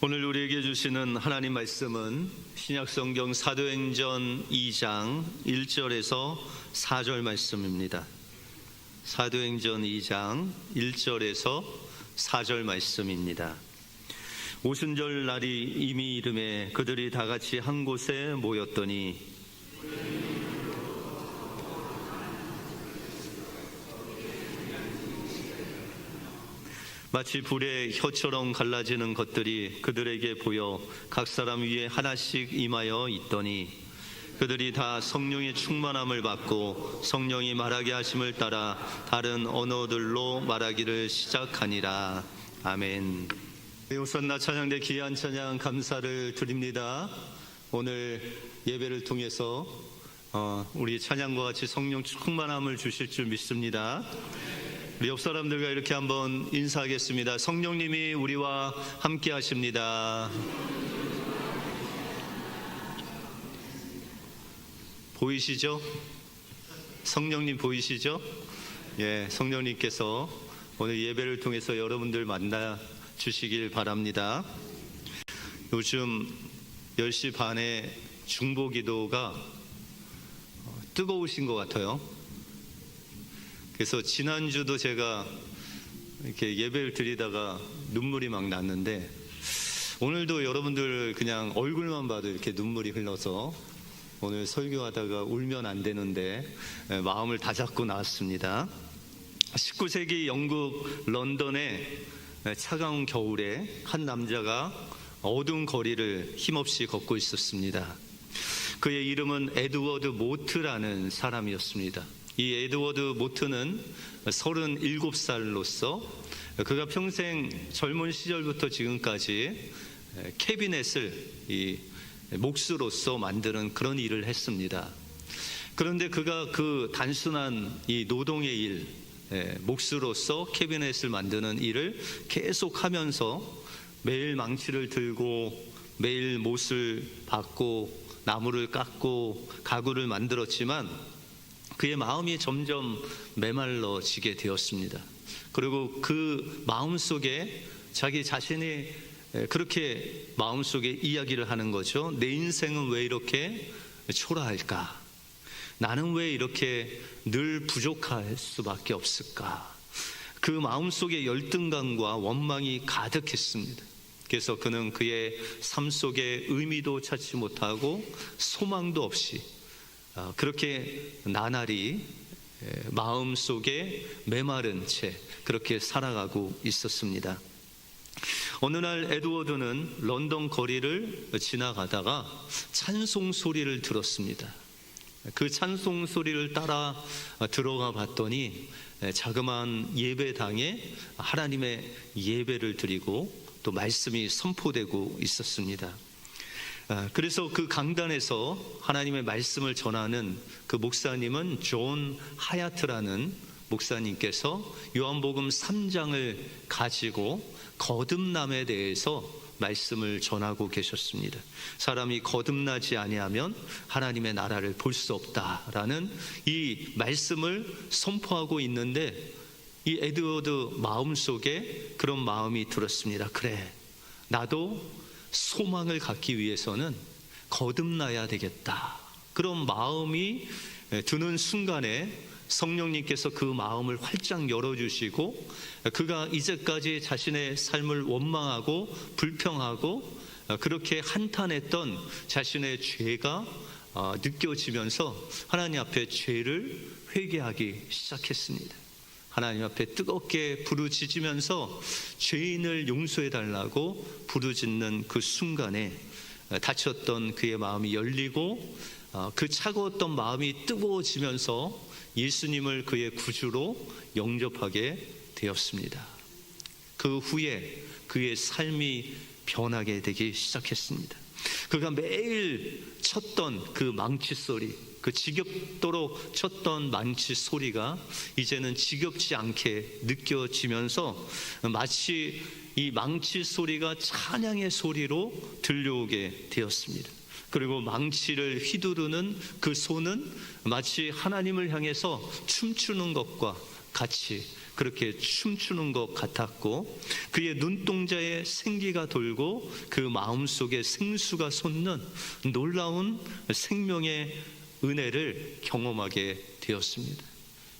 오늘 우리에게 주시는 하나님 말씀은 신약성경 사도행전 2장 1절에서 4절 말씀입니다. 사도행전 2장 1절에서 4절 말씀입니다. 오순절 날이 이미 이름에 그들이 다 같이 한 곳에 모였더니 마치 불의 혀처럼 갈라지는 것들이 그들에게 보여 각 사람 위에 하나씩 임하여 있더니 그들이 다 성령의 충만함을 받고 성령이 말하게 하심을 따라 다른 언어들로 말하기를 시작하니라. 아멘. 호산나 찬양대 귀한 찬양 감사를 드립니다. 오늘 예배를 통해서 우리 찬양과 같이 성령 충만함을 주실 줄 믿습니다. 우리 옆 사람들과 이렇게 한번 인사하겠습니다. 성령님이 우리와 함께 하십니다. 보이시죠? 성령님 보이시죠? 예, 성령님께서 오늘 예배를 통해서 여러분들 만나 주시길 바랍니다. 요즘 10시 반에 중보기도가 뜨거우신 것 같아요. 그래서 지난주도 제가 이렇게 예배를 드리다가 눈물이 막 났는데 오늘도 여러분들 그냥 얼굴만 봐도 이렇게 눈물이 흘러서 오늘 설교하다가 울면 안 되는데 마음을 다잡고 나왔습니다. 19세기 영국 런던의 차가운 겨울에 한 남자가 어두운 거리를 힘없이 걷고 있었습니다. 그의 이름은 에드워드 모트라는 사람이었습니다. 이 에드워드 모트는 37살로서 그가 평생 젊은 시절부터 지금까지 캐비넷을 이 몫으로서 만드는 그런 일을 했습니다. 그런데 그가 그 단순한 이 노동의 일, 몫으로서 캐비넷을 만드는 일을 계속 하면서 매일 망치를 들고 매일 못을 박고 나무를 깎고 가구를 만들었지만 그의 마음이 점점 메말라지게 되었습니다. 그리고 그 마음속에 자기 자신이 그렇게 마음속에 이야기를 하는 거죠. 내 인생은 왜 이렇게 초라할까? 나는 왜 이렇게 늘 부족할 수밖에 없을까? 그 마음속에 열등감과 원망이 가득했습니다. 그래서 그는 그의 삶 속에 의미도 찾지 못하고 소망도 없이 그렇게 나날이 마음속에 메마른 채 그렇게 살아가고 있었습니다. 어느 날 에드워드는 런던 거리를 지나가다가 찬송 소리를 들었습니다. 그 찬송 소리를 따라 들어가 봤더니 자그마한 예배당에 하나님의 예배를 드리고 또 말씀이 선포되고 있었습니다. 그래서 그 강단에서 하나님의 말씀을 전하는 그 목사님은 존 하야트라는 목사님께서 요한복음 3장을 가지고 거듭남에 대해서 말씀을 전하고 계셨습니다. 사람이 거듭나지 아니하면 하나님의 나라를 볼 수 없다라는 이 말씀을 선포하고 있는데 이 에드워드 마음속에 그런 마음이 들었습니다. 그래, 나도 소망을 갖기 위해서는 거듭나야 되겠다. 그런 마음이 드는 순간에 성령님께서 그 마음을 활짝 열어주시고 그가 이제까지 자신의 삶을 원망하고 불평하고 그렇게 한탄했던 자신의 죄가 느껴지면서 하나님 앞에 죄를 회개하기 시작했습니다. 하나님 앞에 뜨겁게 부르짖으면서 죄인을 용서해 달라고 부르짖는 그 순간에 닫혔던 그의 마음이 열리고 그 차가웠던 마음이 뜨거워지면서 예수님을 그의 구주로 영접하게 되었습니다. 그 후에 그의 삶이 변하게 되기 시작했습니다. 그가 매일 쳤던 그 망치 소리, 그 지겹도록 쳤던 망치 소리가 이제는 지겹지 않게 느껴지면서 마치 이 망치 소리가 찬양의 소리로 들려오게 되었습니다. 그리고 망치를 휘두르는 그 손은 마치 하나님을 향해서 춤추는 것과 같이 그렇게 춤추는 것 같았고, 그의 눈동자에 생기가 돌고 그 마음속에 생수가 솟는 놀라운 생명의 은혜를 경험하게 되었습니다.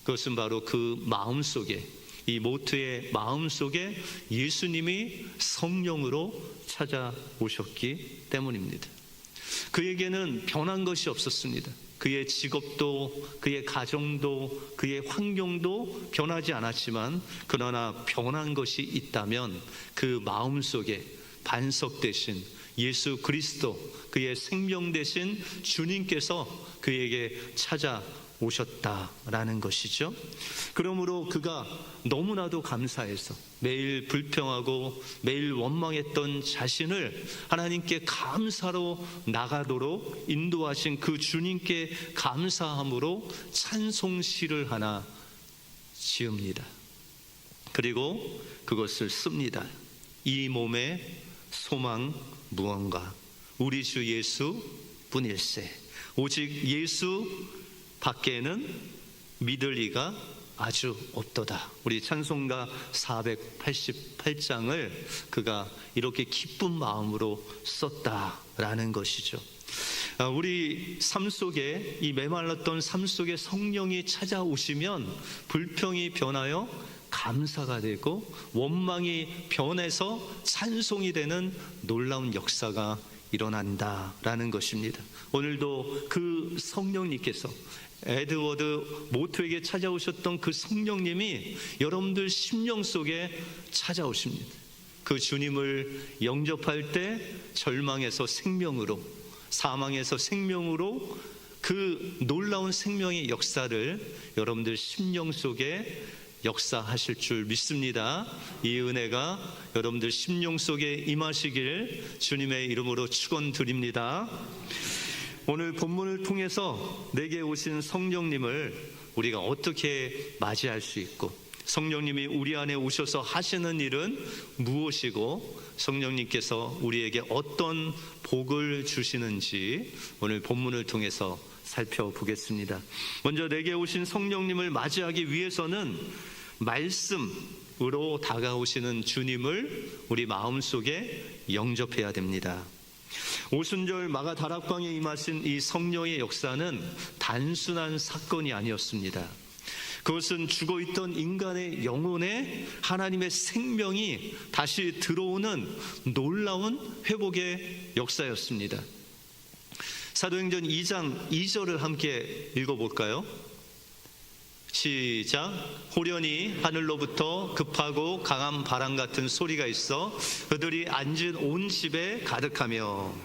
그것은 바로 그 마음속에, 이 모트의 마음속에 예수님이 성령으로 찾아오셨기 때문입니다. 그에게는 변한 것이 없었습니다. 그의 직업도, 그의 가정도, 그의 환경도 변하지 않았지만, 그러나 변한 것이 있다면 그 마음속에 반석 되신 예수 그리스도, 그의 생명 되신 주님께서 그에게 찾아오셨다라는 것이죠. 그러므로 그가 너무나도 감사해서 매일 불평하고 매일 원망했던 자신을 하나님께 감사로 나가도록 인도하신 그 주님께 감사함으로 찬송시를 하나 지읍니다. 그리고 그것을 씁니다. 이 몸의 소망 무언가, 우리 주 예수 뿐일세. 오직 예수 밖에는 믿을 이가 아주 없도다. 우리 찬송가 488장을 그가 이렇게 기쁜 마음으로 썼다라는 것이죠. 우리 삶 속에, 이 메말랐던 삶 속에 성령이 찾아오시면 불평이 변하여 감사가 되고 원망이 변해서 찬송이 되는 놀라운 역사가 일어난다라는 것입니다. 오늘도 그 성령님께서 에드워드 모트에게 찾아오셨던 그 성령님이 여러분들 심령 속에 찾아오십니다. 그 주님을 영접할 때 절망에서 생명으로, 사망에서 생명으로 그 놀라운 생명의 역사를 여러분들 심령 속에 역사하실 줄 믿습니다. 이 은혜가 여러분들 심령 속에 임하시길 주님의 이름으로 축원드립니다. 오늘 본문을 통해서 내게 오신 성령님을 우리가 어떻게 맞이할 수 있고, 성령님이 우리 안에 오셔서 하시는 일은 무엇이고, 성령님께서 우리에게 어떤 복을 주시는지 오늘 본문을 통해서 살펴보겠습니다. 먼저 내게 오신 성령님을 맞이하기 위해서는 말씀으로 다가오시는 주님을 우리 마음속에 영접해야 됩니다. 오순절 마가 다락방에 임하신 이 성령의 역사는 단순한 사건이 아니었습니다. 그것은 죽어있던 인간의 영혼에 하나님의 생명이 다시 들어오는 놀라운 회복의 역사였습니다. 사도행전 2장 2절을 함께 읽어볼까요? 시작. 호련히 하늘로부터 급하고 강한 바람 같은 소리가 있어 그들이 앉은 온 집에 가득하며,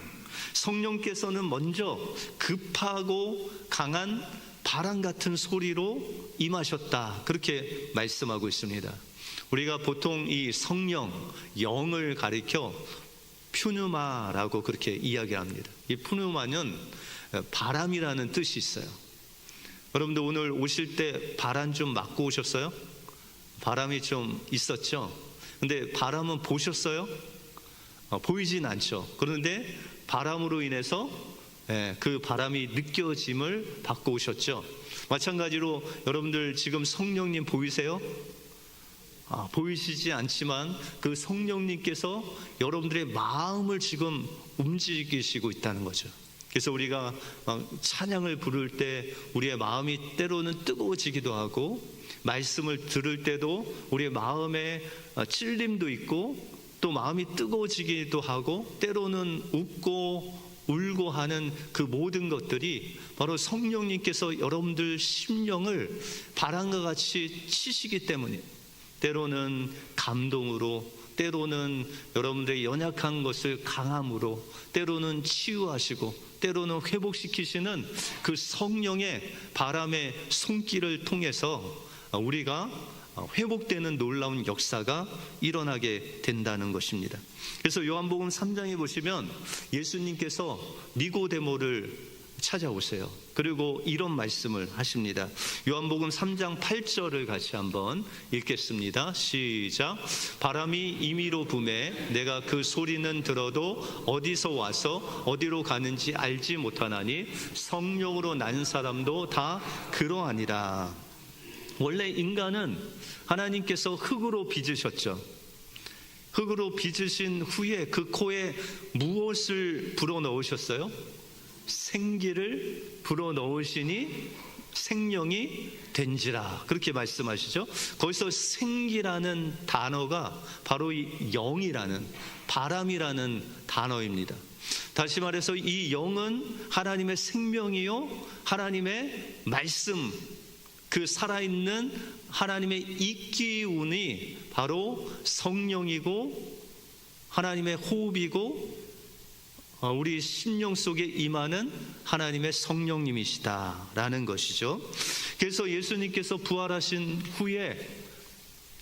성령께서는 먼저 급하고 강한 바람 같은 소리로 임하셨다, 그렇게 말씀하고 있습니다. 우리가 보통 이 성령, 영을 가리켜 푸뉴마라고 그렇게 이야기합니다. 이 푸뉴마는 바람이라는 뜻이 있어요. 여러분들 오늘 오실 때 바람 좀 맞고 오셨어요? 바람이 좀 있었죠? 근데 바람은 보셨어요? 보이진 않죠. 그런데 바람으로 인해서 그 바람이 느껴짐을 받고 오셨죠. 마찬가지로 여러분들 지금 성령님 보이세요? 보이시지 않지만 그 성령님께서 여러분들의 마음을 지금 움직이시고 있다는 거죠. 그래서 우리가 찬양을 부를 때 우리의 마음이 때로는 뜨거워지기도 하고, 말씀을 들을 때도 우리의 마음에 찔림도 있고 또 마음이 뜨거워지기도 하고, 때로는 웃고 울고 하는 그 모든 것들이 바로 성령님께서 여러분들 심령을 바람과 같이 치시기 때문에, 때로는 감동으로, 때로는 여러분들의 연약한 것을 강함으로, 때로는 치유하시고 때로는 회복시키시는 그 성령의 바람의 손길을 통해서 우리가 회복되는 놀라운 역사가 일어나게 된다는 것입니다. 그래서 요한복음 3장에 보시면 예수님께서 니고데모를 찾아오세요. 그리고 이런 말씀을 하십니다. 요한복음 3장 8절을 같이 한번 읽겠습니다. 시작. 바람이 임의로 부매 내가 그 소리는 들어도 어디서 와서 어디로 가는지 알지 못하나니 성령으로 난 사람도 다 그러하니라. 원래 인간은 하나님께서 흙으로 빚으셨죠. 흙으로 빚으신 후에 그 코에 무엇을 불어넣으셨어요? 생기를 불어넣으시니 생명이 된지라, 그렇게 말씀하시죠. 거기서 생기라는 단어가 바로 이 영이라는, 바람이라는 단어입니다. 다시 말해서 이 영은 하나님의 생명이요, 하나님의 말씀, 그 살아있는 하나님의 이기운이 바로 성령이고 하나님의 호흡이고 우리 심령 속에 임하는 하나님의 성령님이시다라는 것이죠. 그래서 예수님께서 부활하신 후에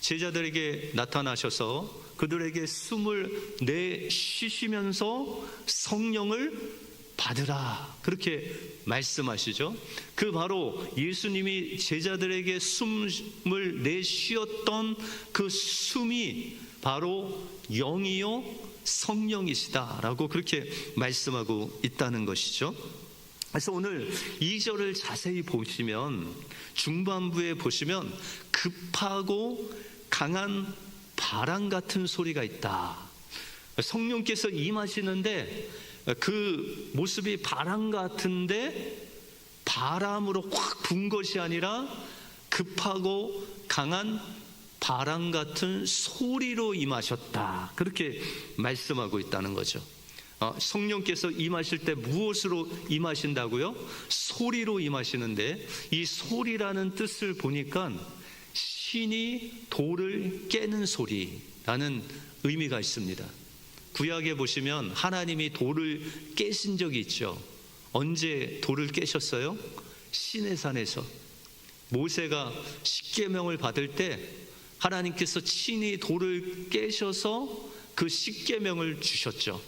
제자들에게 나타나셔서 그들에게 숨을 내쉬시면서 성령을 받으라, 그렇게 말씀하시죠. 그 바로 예수님이 제자들에게 숨을 내쉬었던 그 숨이 바로 영이요 성령이시다라고 그렇게 말씀하고 있다는 것이죠. 그래서 오늘 2절을 자세히 보시면, 중반부에 보시면 급하고 강한 바람 같은 소리가 있다. 성령께서 임하시는데 그 모습이 바람 같은데 바람으로 확 분 것이 아니라 급하고 강한 바람 같은 소리로 임하셨다, 그렇게 말씀하고 있다는 거죠. 성령께서 임하실 때 무엇으로 임하신다고요? 소리로 임하시는데, 이 소리라는 뜻을 보니까 신이 돌을 깨는 소리라는 의미가 있습니다. 구약에 보시면 하나님이 돌을 깨신 적이 있죠. 언제 돌을 깨셨어요? 시내산에서 모세가 십계명을 받을 때 하나님께서 친히 돌을 깨셔서 그 십계명을 주셨죠.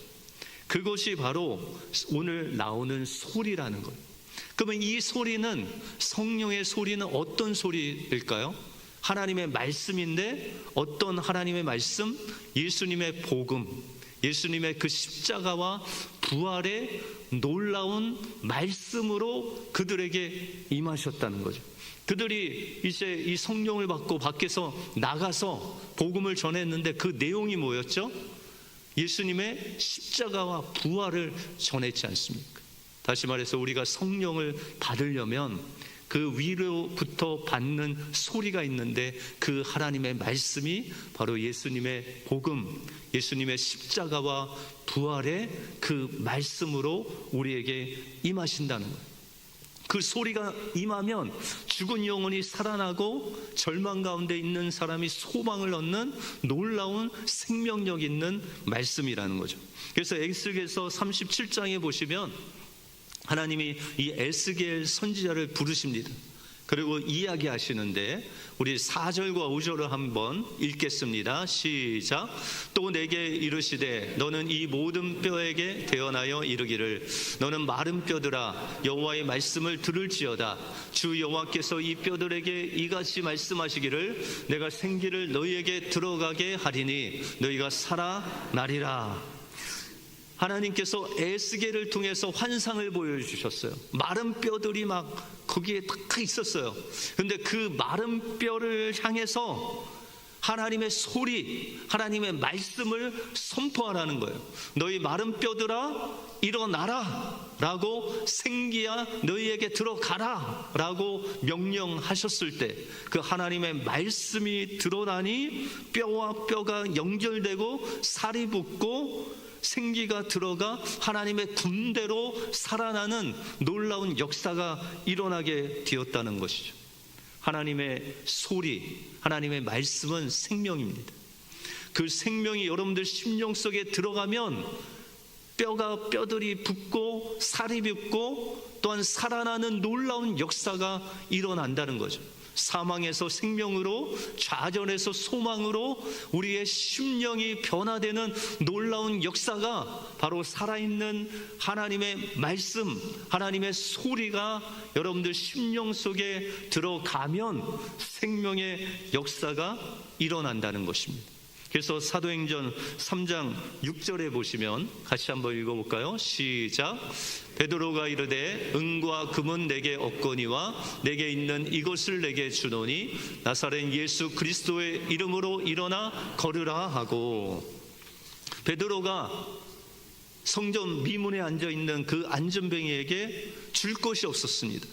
그것이 바로 오늘 나오는 소리라는 거예요. 그러면 이 소리는, 성령의 소리는 어떤 소리일까요? 하나님의 말씀인데, 어떤 하나님의 말씀? 예수님의 복음, 예수님의 그 십자가와 부활의 놀라운 말씀으로 그들에게 임하셨다는 거죠. 그들이 이제 이 성령을 받고 밖에서 나가서 복음을 전했는데 그 내용이 뭐였죠? 예수님의 십자가와 부활을 전했지 않습니까? 다시 말해서 우리가 성령을 받으려면 그 위로부터 받는 소리가 있는데, 그 하나님의 말씀이 바로 예수님의 복음, 예수님의 십자가와 부활의 그 말씀으로 우리에게 임하신다는 거예요. 그 소리가 임하면 죽은 영혼이 살아나고 절망 가운데 있는 사람이 소망을 얻는 놀라운 생명력 있는 말씀이라는 거죠. 그래서 에스겔서 37장에 보시면 하나님이 이 에스겔 선지자를 부르십니다. 그리고 이야기하시는데 우리 4절과 5절을 한번 읽겠습니다. 시작. 또 내게 이르시되 너는 이 모든 뼈에게 대언하여 이르기를 너는 마른 뼈들아 여호와의 말씀을 들을지어다. 주 여호와께서 이 뼈들에게 이같이 말씀하시기를 내가 생기를 너희에게 들어가게 하리니 너희가 살아나리라. 하나님께서 에스겔을 통해서 환상을 보여주셨어요. 마른 뼈들이 막 거기에 딱 있었어요. 그런데 그 마른 뼈를 향해서 하나님의 소리, 하나님의 말씀을 선포하라는 거예요. 너희 마른 뼈들아 일어나라 라고, 생기야 너희에게 들어가라 라고 명령하셨을 때 그 하나님의 말씀이 드러나니 뼈와 뼈가 연결되고 살이 붙고 생기가 들어가 하나님의 군대로 살아나는 놀라운 역사가 일어나게 되었다는 것이죠. 하나님의 소리, 하나님의 말씀은 생명입니다. 그 생명이 여러분들 심령 속에 들어가면 뼈들이 붙고 살이 붙고 또한 살아나는 놀라운 역사가 일어난다는 거죠. 사망에서 생명으로, 좌절에서 소망으로 우리의 심령이 변화되는 놀라운 역사가 바로 살아있는 하나님의 말씀, 하나님의 소리가 여러분들 심령 속에 들어가면 생명의 역사가 일어난다는 것입니다. 그래서 사도행전 3장 6절에 보시면 같이 한번 읽어볼까요? 시작. 베드로가 이르되 은과 금은 내게 없거니와 내게 있는 이것을 내게 주노니 나사렛 예수 그리스도의 이름으로 일어나 걸으라 하고, 베드로가 성전 미문에 앉아있는 그 안전뱅이에게 줄 것이 없었습니다.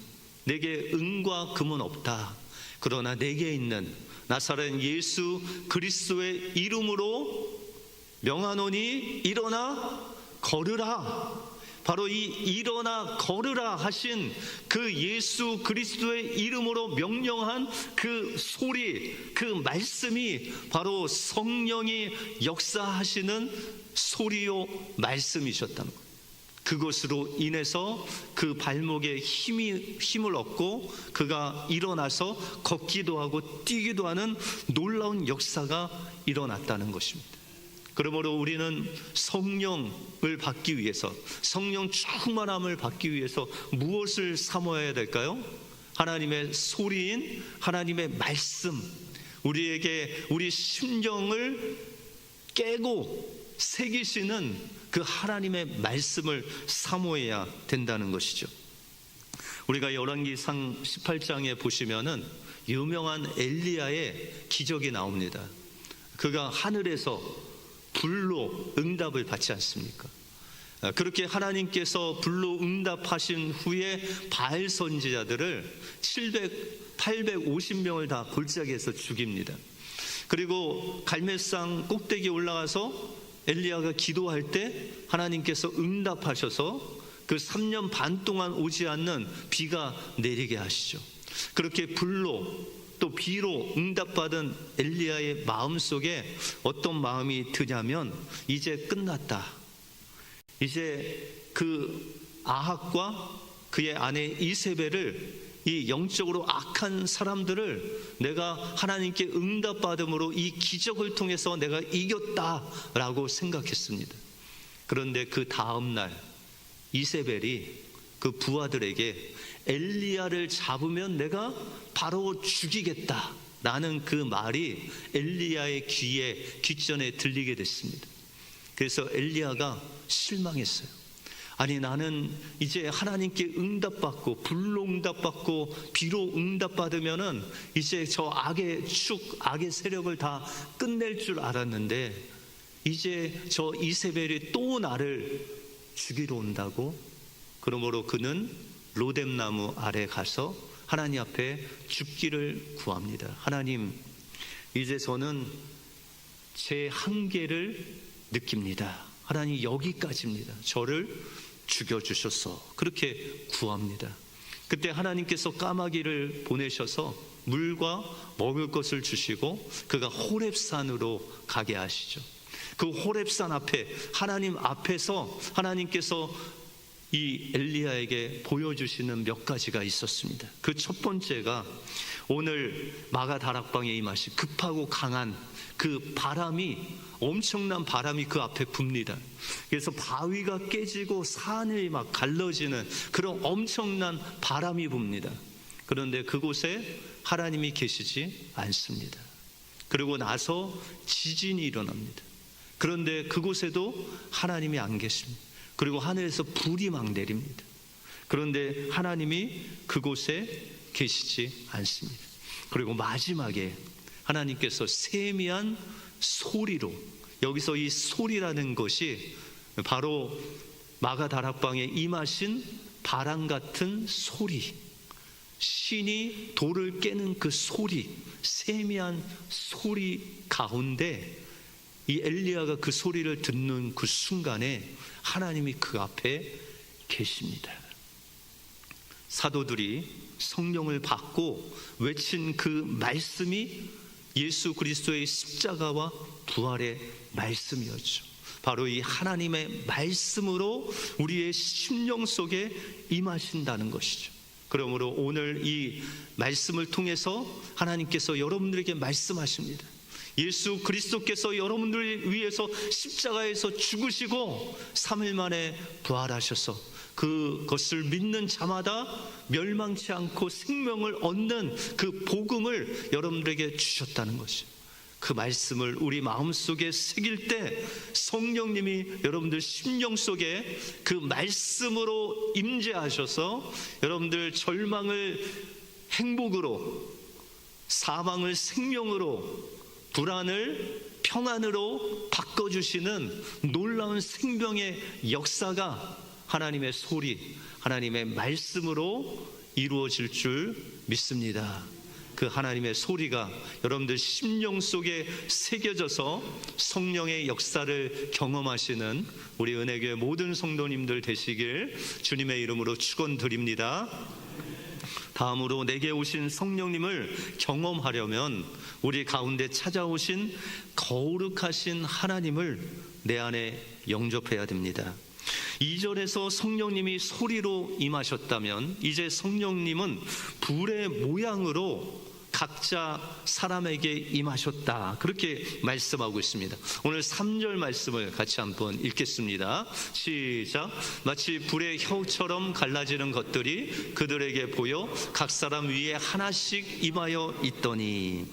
내게 은과 금은 없다. 그러나 내게 있는 나사렛 예수 그리스도의 이름으로 명하노니 일어나 걸으라. 바로 이 일어나 걸으라 하신 그 예수 그리스도의 이름으로 명령한 그 소리, 그 말씀이 바로 성령이 역사하시는 소리요 말씀이셨다는 거예요. 그것으로 인해서 그 발목에 힘을 얻고 그가 일어나서 걷기도 하고 뛰기도 하는 놀라운 역사가 일어났다는 것입니다. 그러므로 우리는 성령을 받기 위해서, 성령 충만함을 받기 위해서 무엇을 삼아야 될까요? 하나님의 소리인 하나님의 말씀, 우리에게 우리 심령을 깨고 새기시는 그 하나님의 말씀을 사모해야 된다는 것이죠. 우리가 열왕기상 18장에 보시면은 유명한 엘리야의 기적이 나옵니다. 그가 하늘에서 불로 응답을 받지 않습니까? 그렇게 하나님께서 불로 응답하신 후에 바알 선지자들을 850명을 다 골짜기에서 죽입니다. 그리고 갈멜산 꼭대기에 올라가서 엘리야가 기도할 때 하나님께서 응답하셔서 그 3년 반 동안 오지 않는 비가 내리게 하시죠. 그렇게 불로 또 비로 응답받은 엘리야의 마음속에 어떤 마음이 드냐면, 이제 끝났다. 이제 그 아합과 그의 아내 이세벨을, 이 영적으로 악한 사람들을 내가 하나님께 응답받음으로 이 기적을 통해서 내가 이겼다라고 생각했습니다. 그런데 그 다음날 이세벨이 그 부하들에게 엘리야를 잡으면 내가 바로 죽이겠다라는 그 말이 엘리야의 귓전에 들리게 됐습니다. 그래서 엘리야가 실망했어요. 아니, 나는 이제 하나님께 응답받고 불로 응답받고 비로 응답받으면은 이제 저 악의 세력을 다 끝낼 줄 알았는데, 이제 저 이세벨이 또 나를 죽이러 온다고? 그러므로 그는 로뎀나무 아래 가서 하나님 앞에 죽기를 구합니다. 하나님, 이제 저는 제 한계를 느낍니다. 하나님, 여기까지입니다. 저를 죽여주셔서, 그렇게 구합니다. 그때 하나님께서 까마귀를 보내셔서 물과 먹을 것을 주시고 그가 호렙산으로 가게 하시죠. 그 호렙산 앞에, 하나님 앞에서 하나님께서 이 엘리야에게 보여주시는 몇 가지가 있었습니다. 그 첫 번째가 오늘 마가 다락방에 임하신 급하고 강한 그 바람이, 엄청난 바람이 그 앞에 붑니다. 그래서 바위가 깨지고 산이 막 갈라지는 그런 엄청난 바람이 붑니다. 그런데 그곳에 하나님이 계시지 않습니다. 그리고 나서 지진이 일어납니다. 그런데 그곳에도 하나님이 안 계십니다. 그리고 하늘에서 불이 막 내립니다. 그런데 하나님이 그곳에 계시지 않습니다. 그리고 마지막에 하나님께서 세미한 소리로, 여기서 이 소리라는 것이 바로 마가 다락방에 임하신 바람 같은 소리, 신이 돌을 깨는 그 소리, 세미한 소리 가운데 이 엘리야가 그 소리를 듣는 그 순간에 하나님이 그 앞에 계십니다. 사도들이 성령을 받고 외친 그 말씀이 예수 그리스도의 십자가와 부활의 말씀이었죠. 바로 이 하나님의 말씀으로 우리의 심령 속에 임하신다는 것이죠. 그러므로 오늘 이 말씀을 통해서 하나님께서 여러분들에게 말씀하십니다. 예수 그리스도께서 여러분들을 위해서 십자가에서 죽으시고 3일 만에 부활하셔서 그것을 믿는 자마다 멸망치 않고 생명을 얻는 그 복음을 여러분들에게 주셨다는 것이죠. 그 말씀을 우리 마음속에 새길 때 성령님이 여러분들 심령 속에 그 말씀으로 임재하셔서 여러분들 절망을 행복으로, 사망을 생명으로, 불안을 평안으로 바꿔주시는 놀라운 생명의 역사가 하나님의 소리, 하나님의 말씀으로 이루어질 줄 믿습니다. 그 하나님의 소리가 여러분들 심령 속에 새겨져서 성령의 역사를 경험하시는 우리 은혜교회 모든 성도님들 되시길 주님의 이름으로 축원드립니다. 다음으로 내게 오신 성령님을 경험하려면 우리 가운데 찾아오신 거룩하신 하나님을 내 안에 영접해야 됩니다. 2절에서 성령님이 소리로 임하셨다면 이제 성령님은 불의 모양으로 각자 사람에게 임하셨다, 그렇게 말씀하고 있습니다. 오늘 3절 말씀을 같이 한번 읽겠습니다. 시작. 마치 불의 혀처럼 갈라지는 것들이 그들에게 보여 각 사람 위에 하나씩 임하여 있더니,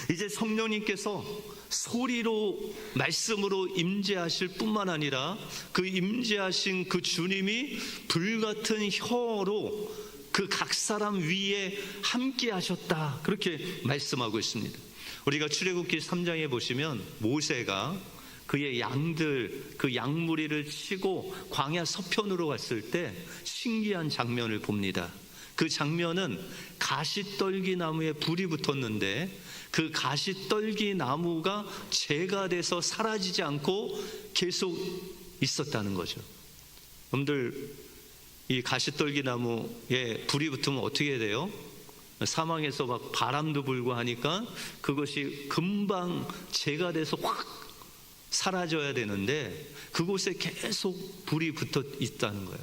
이제 성령님께서 소리로 말씀으로 임재하실 뿐만 아니라 그 임재하신 그 주님이 불같은 혀로 그 각 사람 위에 함께 하셨다, 그렇게 말씀하고 있습니다. 우리가 출애굽기 3장에 보시면 모세가 그의 양들, 그 양무리를 치고 광야 서편으로 갔을 때 신기한 장면을 봅니다. 그 장면은 가시떨기 나무에 불이 붙었는데 그 가시떨기 나무가 재가 돼서 사라지지 않고 계속 있었다는 거죠. 여러분들, 이 가시떨기 나무에 불이 붙으면 어떻게 돼요? 사망에서 막 바람도 불고 하니까 그것이 금방 재가 돼서 확 사라져야 되는데 그곳에 계속 불이 붙어 있다는 거예요.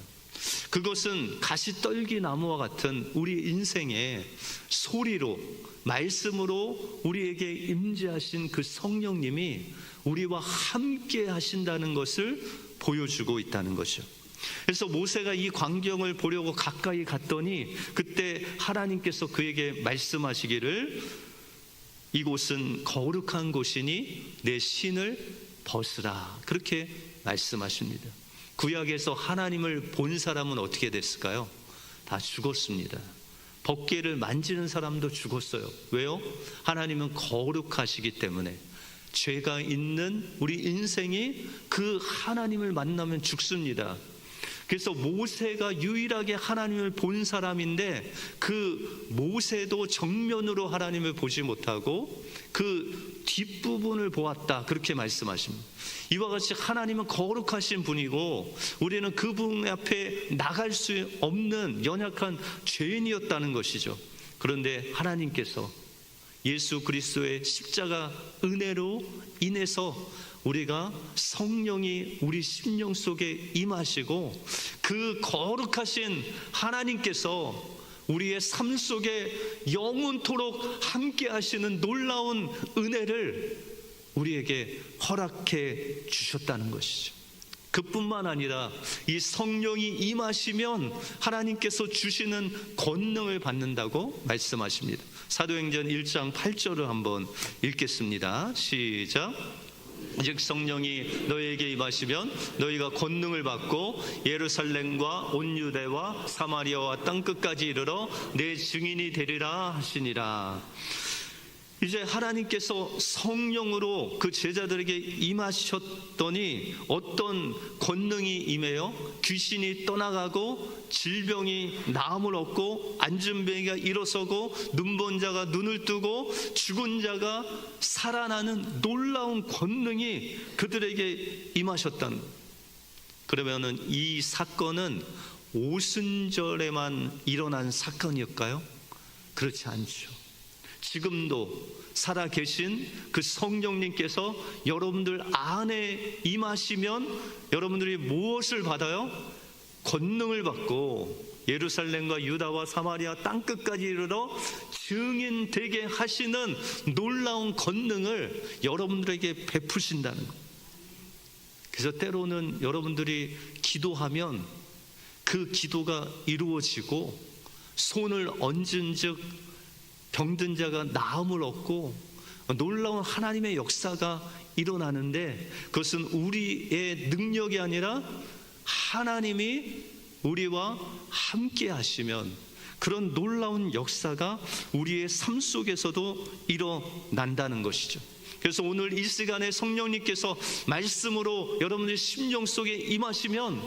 그것은 가시떨기 나무와 같은 우리 인생의 소리로, 말씀으로 우리에게 임재하신 그 성령님이 우리와 함께 하신다는 것을 보여주고 있다는 거죠. 그래서 모세가 이 광경을 보려고 가까이 갔더니 그때 하나님께서 그에게 말씀하시기를 이곳은 거룩한 곳이니 내 신을 벗으라, 그렇게 말씀하십니다. 구약에서 하나님을 본 사람은 어떻게 됐을까요? 다 죽었습니다. 법궤를 만지는 사람도 죽었어요. 왜요? 하나님은 거룩하시기 때문에. 죄가 있는 우리 인생이 그 하나님을 만나면 죽습니다. 그래서 모세가 유일하게 하나님을 본 사람인데 그 모세도 정면으로 하나님을 보지 못하고 그 뒷부분을 보았다, 그렇게 말씀하십니다. 이와 같이 하나님은 거룩하신 분이고 우리는 그분 앞에 나갈 수 없는 연약한 죄인이었다는 것이죠. 그런데 하나님께서 예수 그리스도의 십자가 은혜로 인해서 우리가 성령이 우리 심령 속에 임하시고 그 거룩하신 하나님께서 우리의 삶 속에 영원토록 함께 하시는 놀라운 은혜를 우리에게 허락해 주셨다는 것이죠. 그뿐만 아니라 이 성령이 임하시면 하나님께서 주시는 권능을 받는다고 말씀하십니다. 사도행전 1장 8절을 한번 읽겠습니다. 시작. 즉 성령이 너희에게 임하시면 너희가 권능을 받고 예루살렘과 온 유대와 사마리아와 땅끝까지 이르러 내 증인이 되리라 하시니라. 이제 하나님께서 성령으로 그 제자들에게 임하셨더니 어떤 권능이 임해요? 귀신이 떠나가고 질병이 나음을 얻고 안진뱅이가 일어서고 눈먼 자가 눈을 뜨고 죽은 자가 살아나는 놀라운 권능이 그들에게 임하셨다는. 그러면은 이 사건은 오순절에만 일어난 사건일까요? 그렇지 않죠. 지금도 살아계신 그 성령님께서 여러분들 안에 임하시면 여러분들이 무엇을 받아요? 권능을 받고 예루살렘과 유다와 사마리아 땅끝까지 이르러 증인 되게 하시는 놀라운 권능을 여러분들에게 베푸신다는 거예요. 그래서 때로는 여러분들이 기도하면 그 기도가 이루어지고 손을 얹은 즉 병든 자가 나음을 얻고 놀라운 하나님의 역사가 일어나는데, 그것은 우리의 능력이 아니라 하나님이 우리와 함께 하시면 그런 놀라운 역사가 우리의 삶 속에서도 일어난다는 것이죠. 그래서 오늘 이 시간에 성령님께서 말씀으로 여러분의 심령 속에 임하시면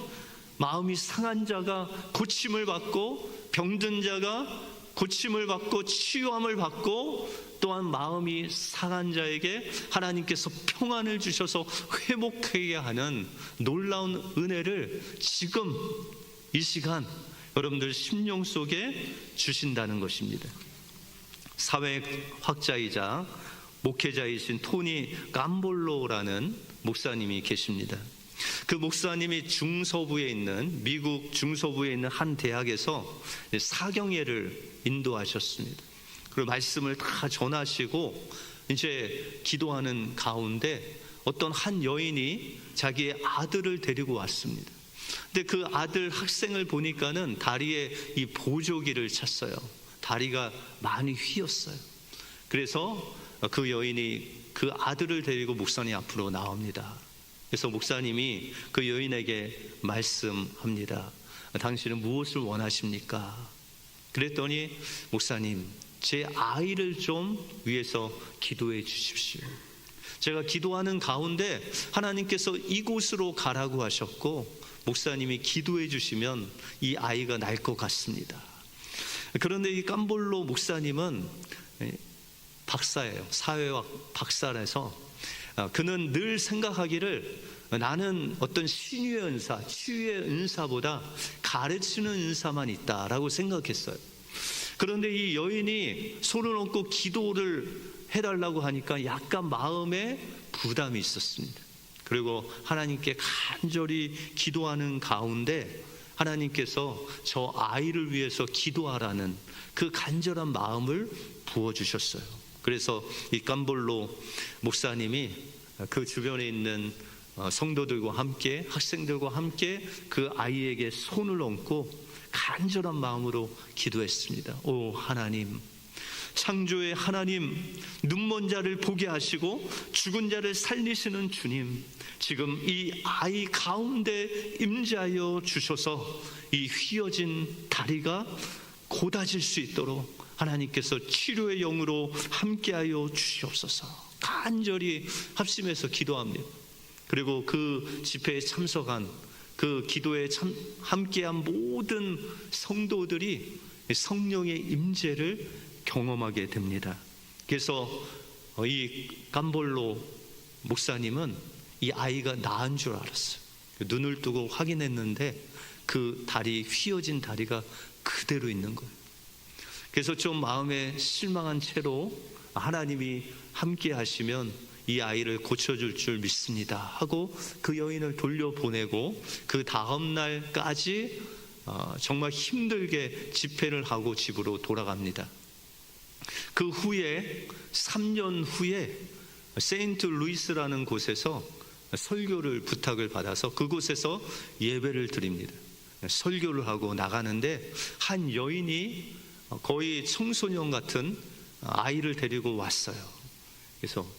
마음이 상한 자가 고침을 받고, 병든 자가 고침을 받고 치유함을 받고, 또한 마음이 상한 자에게 하나님께서 평안을 주셔서 회복하게 하는 놀라운 은혜를 지금 이 시간 여러분들 심령 속에 주신다는 것입니다. 사회학자이자 목회자이신 토니 깜볼로라는 목사님이 계십니다. 그 목사님이 미국 중서부에 있는 한 대학에서 사경회를 인도하셨습니다. 그리고 말씀을 다 전하시고 이제 기도하는 가운데 어떤 한 여인이 자기의 아들을 데리고 왔습니다. 근데 그 아들 학생을 보니까는 다리에 이 보조기를 찼어요. 다리가 많이 휘었어요. 그래서 그 여인이 그 아들을 데리고 목사님 앞으로 나옵니다. 그래서 목사님이 그 여인에게 말씀합니다. 당신은 무엇을 원하십니까? 그랬더니, 목사님, 제 아이를 좀 위해서 기도해 주십시오. 제가 기도하는 가운데 하나님께서 이곳으로 가라고 하셨고, 목사님이 기도해 주시면 이 아이가 날 것 같습니다. 그런데 이 깜볼로 목사님은 박사예요. 사회학 박사라서 그는 늘 생각하기를, 나는 어떤 신유의 은사, 치유의 은사보다 가르치는 은사만 있다라고 생각했어요. 그런데 이 여인이 손을 얹고 기도를 해달라고 하니까 약간 마음에 부담이 있었습니다. 그리고 하나님께 간절히 기도하는 가운데 하나님께서 저 아이를 위해서 기도하라는 그 간절한 마음을 부어주셨어요. 그래서 이 깜볼로 목사님이 그 주변에 있는 성도들과 함께, 학생들과 함께 그 아이에게 손을 얹고 간절한 마음으로 기도했습니다. 오 하나님, 창조의 하나님, 눈먼 자를 보게 하시고 죽은 자를 살리시는 주님, 지금 이 아이 가운데 임재하여 주셔서 이 휘어진 다리가 곧아질 수 있도록 하나님께서 치료의 영으로 함께하여 주시옵소서. 간절히 합심해서 기도합니다. 그리고 그 집회에 참석한, 그 기도에 함께한 모든 성도들이 성령의 임재를 경험하게 됩니다. 그래서 이 깜볼로 목사님은 이 아이가 나은 줄 알았어요. 눈을 뜨고 확인했는데 그 다리, 휘어진 다리가 그대로 있는 거예요. 그래서 좀 마음에 실망한 채로 하나님이 함께 하시면 이 아이를 고쳐줄 줄 믿습니다 하고 그 여인을 돌려보내고, 그 다음 날까지 정말 힘들게 집회를 하고 집으로 돌아갑니다. 그 후에 3년 후에 세인트 루이스라는 곳에서 설교를 부탁을 받아서 그곳에서 예배를 드립니다. 설교를 하고 나가는데 한 여인이 거의 청소년 같은 아이를 데리고 왔어요. 그래서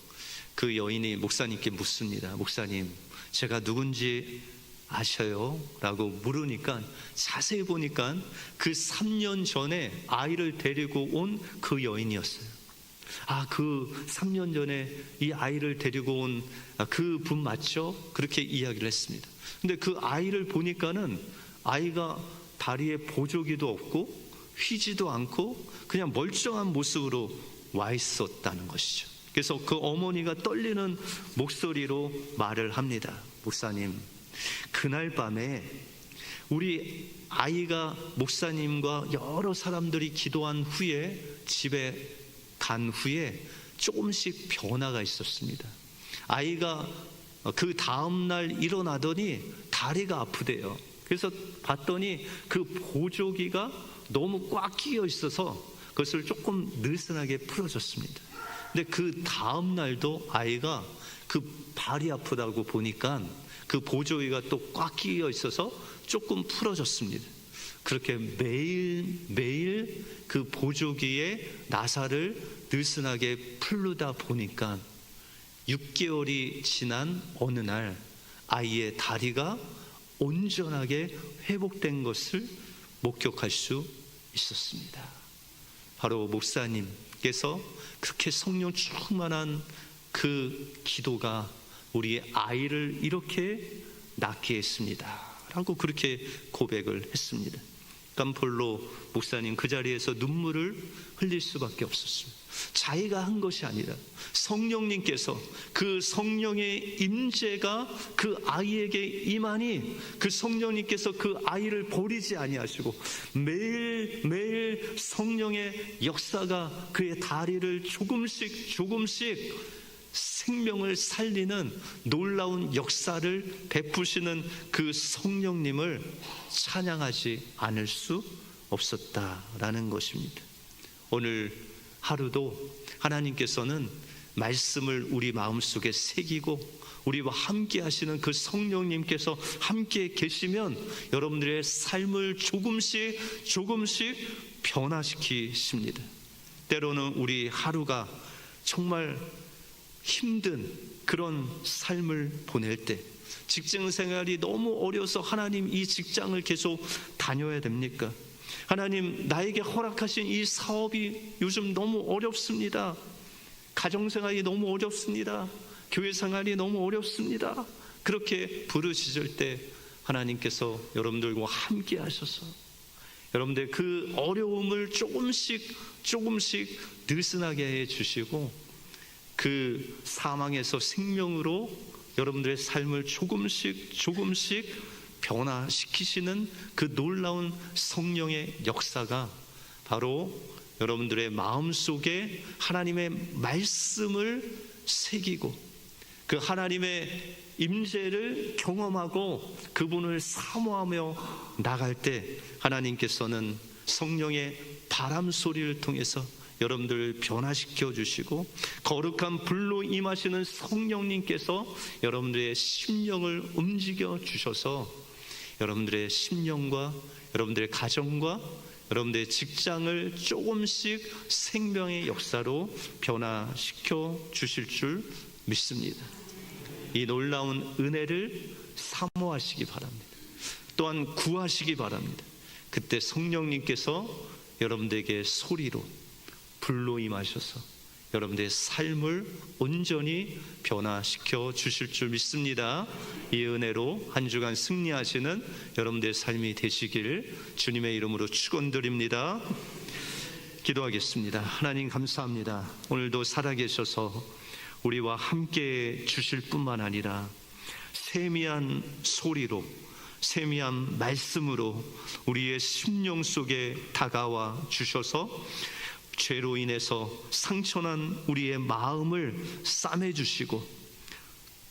그 여인이 목사님께 묻습니다. 목사님, 제가 누군지 아셔요? 라고 물으니까 자세히 보니까 그 3년 전에 아이를 데리고 온 그 여인이었어요. 그 3년 전에 이 아이를 데리고 온 그 분 맞죠? 그렇게 이야기를 했습니다. 근데 그 아이를 보니까는 아이가 다리에 보조기도 없고 휘지도 않고 그냥 멀쩡한 모습으로 와 있었다는 것이죠. 그래서 그 어머니가 떨리는 목소리로 말을 합니다. 목사님, 그날 밤에 우리 아이가 목사님과 여러 사람들이 기도한 후에 집에 간 후에 조금씩 변화가 있었습니다. 아이가 그 다음날 일어나더니 다리가 아프대요. 그래서 봤더니 그 보조기가 너무 꽉 끼어 있어서 그것을 조금 느슨하게 풀어줬습니다. 근데 그 다음날도 아이가 그 발이 아프다고 보니까 그 보조기가 또 꽉 끼어 있어서 조금 풀어졌습니다. 그렇게 매일 그 보조기에 나사를 느슨하게 풀르다 보니까 6개월이 지난 어느 날 아이의 다리가 온전하게 회복된 것을 목격할 수 있었습니다. 바로 목사님께서 그렇게 성령 충만한 그 기도가 우리의 아이를 이렇게 낳게 했습니다 라고 그렇게 고백을 했습니다. 깜폴로 목사님 그 자리에서 눈물을 흘릴 수밖에 없었습니다. 자기가 한 것이 아니라 성령님께서, 그 성령의 임재가 그 아이에게 임하니 그 성령님께서 그 아이를 버리지 아니하시고 매일 성령의 역사가 그의 다리를 조금씩 생명을 살리는 놀라운 역사를 베푸시는 그 성령님을 찬양하지 않을 수 없었다라는 것입니다. 오늘 하루도 하나님께서는 말씀을 우리 마음속에 새기고 우리와 함께 하시는 그 성령님께서 함께 계시면 여러분들의 삶을 조금씩 변화시키십니다. 때로는 우리 하루가 정말 힘든 그런 삶을 보낼 때, 직장 생활이 너무 어려서 하나님 이 직장을 계속 다녀야 됩니까? 하나님 나에게 허락하신 이 사업이 요즘 너무 어렵습니다. 가정생활이 너무 어렵습니다. 교회 생활이 너무 어렵습니다. 그렇게 부르짖을 때 하나님께서 여러분들과 함께 하셔서 여러분들 그 어려움을 조금씩 느슨하게 해 주시고 그 사망에서 생명으로 여러분들의 삶을 조금씩 변화시키시는 그 놀라운 성령의 역사가 바로 여러분들의 마음속에 하나님의 말씀을 새기고 그 하나님의 임재를 경험하고 그분을 사모하며 나갈 때 하나님께서는 성령의 바람 소리를 통해서 여러분들을 변화시켜 주시고 거룩한 불로 임하시는 성령님께서 여러분들의 심령을 움직여 주셔서 여러분들의 심령과 여러분들의 가정과 여러분들의 직장을 조금씩 생명의 역사로 변화시켜 주실 줄 믿습니다. 이 놀라운 은혜를 사모하시기 바랍니다. 또한 구하시기 바랍니다. 그때 성령님께서 여러분들에게 소리로 불로 임하셔서 여러분들의 삶을 온전히 변화시켜 주실 줄 믿습니다. 이 은혜로 한 주간 승리하시는 여러분들의 삶이 되시길 주님의 이름으로 축원드립니다. 기도하겠습니다. 하나님 감사합니다. 오늘도 살아계셔서 우리와 함께 주실 뿐만 아니라 세미한 소리로 세미한 말씀으로 우리의 심령 속에 다가와 주셔서 죄로 인해서 상처난 우리의 마음을 싸매주시고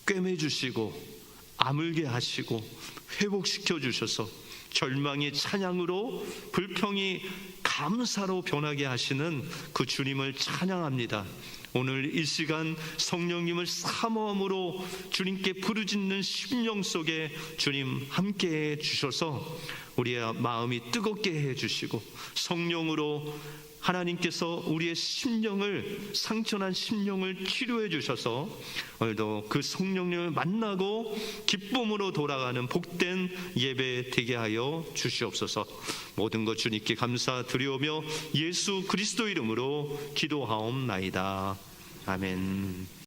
꿰매주시고 아물게 하시고 회복시켜 주셔서 절망이 찬양으로 불평이 감사로 변하게 하시는 그 주님을 찬양합니다. 오늘 이 시간 성령님을 사모함으로 주님께 부르짖는 심령 속에 주님 함께해 주셔서 우리의 마음이 뜨겁게 해주시고 성령으로 하나님께서 우리의 심령을 상처난 심령을 치료해 주셔서 오늘도 그 성령님을 만나고 기쁨으로 돌아가는 복된 예배 되게 하여 주시옵소서. 모든 것 주님께 감사드리오며 예수 그리스도 이름으로 기도하옵나이다. 아멘.